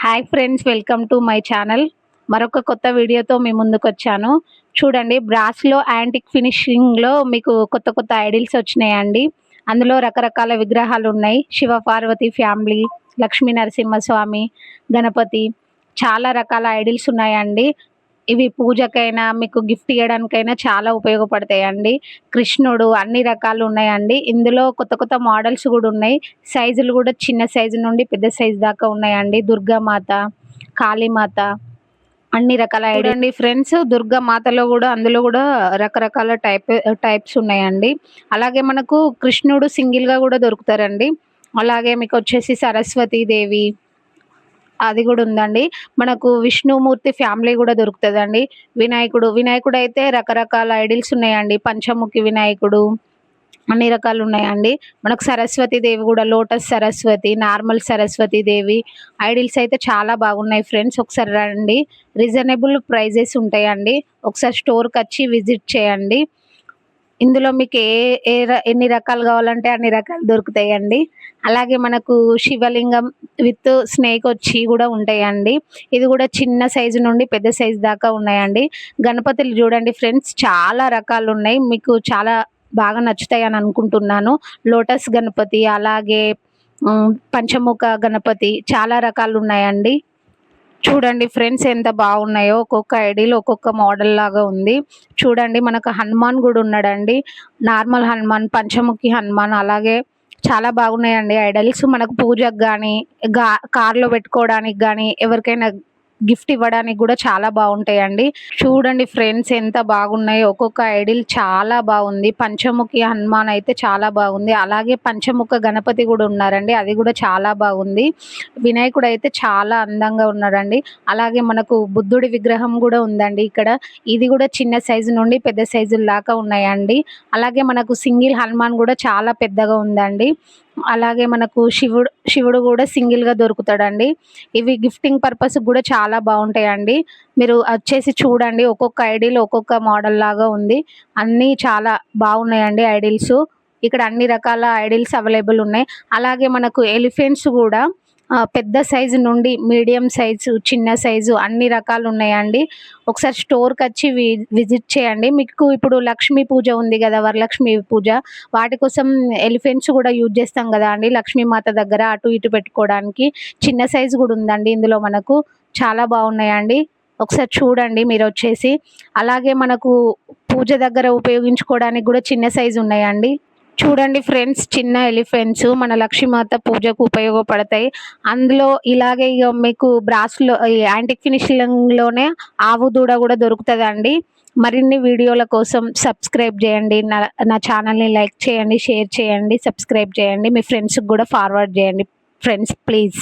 Hi friends, welcome to my channel. మరొక కొత్త వీడియోతో మీ ముందుకు వచ్చాను. చూడండి, బ్రాస్లో యాంటిక్ ఫినిషింగ్లో మీకు కొత్త కొత్త ఐడిల్స్ వచ్చినాయండి. అందులో రకరకాల విగ్రహాలు ఉన్నాయి. శివ పార్వతి ఫ్యామిలీ, లక్ష్మీ నరసింహస్వామి, గణపతి, చాలా రకాల ఐడిల్స్ ఉన్నాయండి. ఇవి పూజకైనా మీకు గిఫ్ట్ ఇవ్వడానికైనా చాలా ఉపయోగపడతాయండి. కృష్ణుడు అన్ని రకాలు ఉన్నాయండి. ఇందులో కొత్త కొత్త మోడల్స్ కూడా ఉన్నాయి. సైజులు కూడా చిన్న సైజు నుండి పెద్ద సైజు దాకా ఉన్నాయండి. దుర్గామాత, కాళీమాత, అన్ని రకాల ఐడండి ఫ్రెండ్స్. దుర్గామాతలో కూడా అందులో కూడా రకరకాల టైప్స్ ఉన్నాయండి. అలాగే మనకు కృష్ణుడు సింగిల్గా కూడా దొరుకుతారండి. అలాగే మీకు వచ్చేసి సరస్వతీదేవి అది కూడా ఉందండి. మనకు విష్ణుమూర్తి ఫ్యామిలీ కూడా దొరుకుతుందండి. వినాయకుడు అయితే రకరకాల ఐడిల్స్ ఉన్నాయండి. పంచముఖి వినాయకుడు అన్ని రకాలు ఉన్నాయండి. మనకు సరస్వతీదేవి కూడా lotus Saraswati, normal Saraswati Devi idols అయితే చాలా బాగున్నాయి ఫ్రెండ్స్. ఒకసారి రండి, రీజనబుల్ ప్రైజెస్ ఉంటాయండి. ఒకసారి స్టోర్కి వచ్చి విజిట్ చేయండి. ఇందులో మీకు ఎన్ని రకాలు కావాలంటే అన్ని రకాలు దొరుకుతాయండి. అలాగే మనకు శివలింగం విత్ స్నేక్ వచ్చి కూడా ఉంటాయండి. ఇది కూడా చిన్న సైజు నుండి పెద్ద సైజు దాకా ఉన్నాయండి. గణపతులు చూడండి ఫ్రెండ్స్, చాలా రకాలు ఉన్నాయి. మీకు చాలా బాగా నచ్చుతాయి అని అనుకుంటున్నాను. లోటస్ గణపతి, అలాగే పంచముఖ గణపతి, చాలా రకాలు ఉన్నాయండి. చూడండి ఫ్రెండ్స్, ఎంత బాగున్నాయో. ఒక్కొక్క ఐడీలో ఒక్కొక్క మోడల్ లాగా ఉంది. చూడండి, మనకు హనుమాన్ కూడా ఉన్నాడండి. నార్మల్ హనుమాన్, పంచముఖి హనుమాన్, అలాగే చాలా బాగున్నాయండి ఐడల్స్. మనకు పూజకు కానీ కార్లో పెట్టుకోవడానికి కానీ ఎవరికైనా గిఫ్ట్ ఇవ్వడానికి కూడా చాలా బాగుంటాయండి. చూడండి ఫ్రెండ్స్, ఎంత బాగున్నాయో. ఒక్కొక్క ఐడిల్ చాలా బాగుంది. పంచముఖి హనుమాన్ అయితే చాలా బాగుంది. అలాగే పంచముఖ గణపతి కూడా ఉన్నారండి, అది కూడా చాలా బాగుంది. వినాయకుడు అయితే చాలా అందంగా ఉన్నాడండి. అలాగే మనకు బుద్ధుడి విగ్రహం కూడా ఉందండి ఇక్కడ. ఇది కూడా చిన్న సైజు నుండి పెద్ద సైజు దాకా ఉన్నాయండి. అలాగే మనకు సింగిల్ హనుమాన్ కూడా చాలా పెద్దగా ఉందండి. అలాగే మనకు శివుడు కూడా సింగిల్గా దొరుకుతాడండి. ఇవి గిఫ్టింగ్ పర్పస్ కూడా చాలా బాగుంటాయండి. మీరు వచ్చేసి చూడండి, ఒక్కొక్క ఐడీలో ఒక్కొక్క మోడల్ లాగా ఉంది. అన్నీ చాలా బాగున్నాయండి ఐడిల్స్. ఇక్కడ అన్ని రకాల ఐడిల్స్ అవైలబుల్ ఉన్నాయి. అలాగే మనకు ఎలిఫెంట్స్ కూడా పెద్ద సైజు నుండి మీడియం సైజు, చిన్న సైజు అన్ని రకాలు ఉన్నాయండి. ఒకసారి స్టోర్కి వచ్చి విజిట్ చేయండి. మీకు ఇప్పుడు లక్ష్మీ పూజ ఉంది కదా, వరలక్ష్మి పూజ, వాటి కోసం ఎలిఫెంట్స్ కూడా యూజ్ చేస్తాం కదా అండి. లక్ష్మీమాత దగ్గర అటు ఇటు పెట్టుకోవడానికి చిన్న సైజు కూడా ఉందండి. ఇందులో మనకు చాలా బాగున్నాయండి. ఒకసారి చూడండి మీరు వచ్చేసి. అలాగే మనకు పూజ దగ్గర ఉపయోగించుకోవడానికి కూడా చిన్న సైజు ఉన్నాయండి. చూడండి ఫ్రెండ్స్, చిన్న ఎలిఫెంట్స్ మన లక్ష్మీమాత పూజకు ఉపయోగపడతాయి. అందులో ఇలాగే ఇక మీకు బ్రాస్లో యాంటిక్ ఫినిషింగ్లోనే ఆవు దూడ కూడా దొరుకుతుందండి. మరిన్ని వీడియోల కోసం సబ్స్క్రైబ్ చేయండి. నా ఛానల్ని లైక్ చేయండి, షేర్ చేయండి, సబ్స్క్రైబ్ చేయండి. మీ ఫ్రెండ్స్కి కూడా ఫార్వర్డ్ చేయండి ఫ్రెండ్స్, ప్లీజ్.